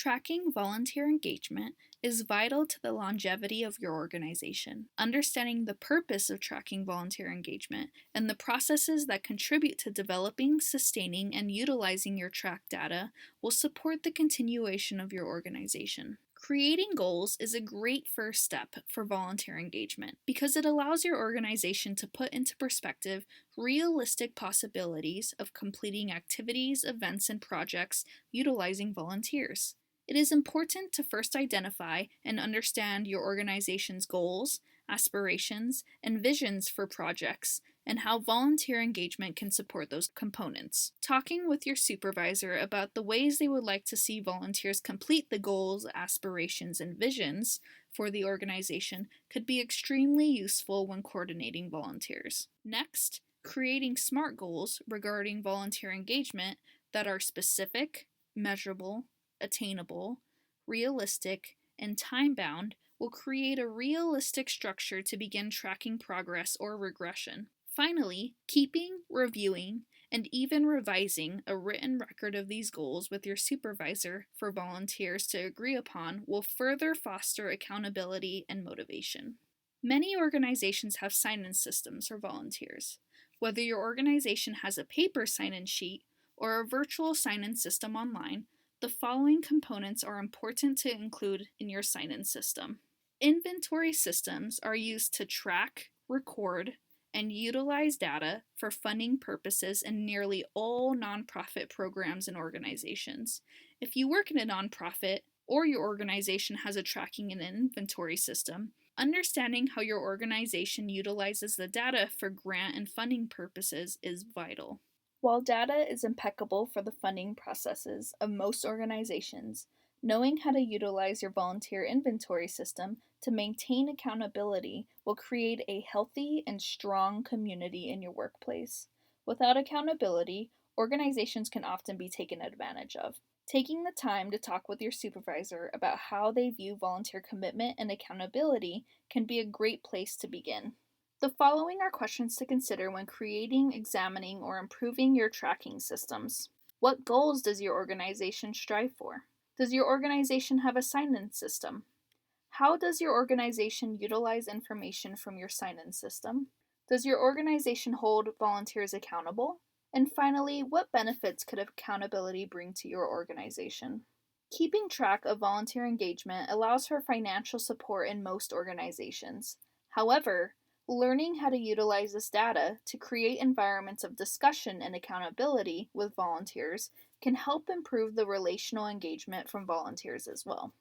Tracking volunteer engagement is vital to the longevity of your organization. Understanding the purpose of tracking volunteer engagement and the processes that contribute to developing, sustaining, and utilizing your track data will support the continuation of your organization. Creating goals is a great first step for volunteer engagement because it allows your organization to put into perspective realistic possibilities of completing activities, events, and projects utilizing volunteers. It is important to first identify and understand your organization's goals, aspirations, and visions for projects, and how volunteer engagement can support those components. Talking with your supervisor about the ways they would like to see volunteers complete the goals, aspirations, and visions for the organization could be extremely useful when coordinating volunteers. Next, creating SMART goals regarding volunteer engagement that are specific, measurable, attainable, realistic, and time-bound will create a realistic structure to begin tracking progress or regression. Finally, keeping, reviewing, and even revising a written record of these goals with your supervisor for volunteers to agree upon will further foster accountability and motivation. Many organizations have sign-in systems for volunteers. Whether your organization has a paper sign-in sheet or a virtual sign-in system online, the following components are important to include in your sign-in system. Inventory systems are used to track, record, and utilize data for funding purposes in nearly all nonprofit programs and organizations. If you work in a nonprofit or your organization has a tracking and inventory system, understanding how your organization utilizes the data for grant and funding purposes is vital. While data is impeccable for the funding processes of most organizations, knowing how to utilize your volunteer inventory system to maintain accountability will create a healthy and strong community in your workplace. Without accountability, organizations can often be taken advantage of. Taking the time to talk with your supervisor about how they view volunteer commitment and accountability can be a great place to begin. The following are questions to consider when creating, examining, or improving your tracking systems. What goals does your organization strive for? Does your organization have a sign-in system? How does your organization utilize information from your sign-in system? Does your organization hold volunteers accountable? And finally, what benefits could accountability bring to your organization? Keeping track of volunteer engagement allows for financial support in most organizations. However, learning how to utilize this data to create environments of discussion and accountability with volunteers can help improve the relational engagement from volunteers as well.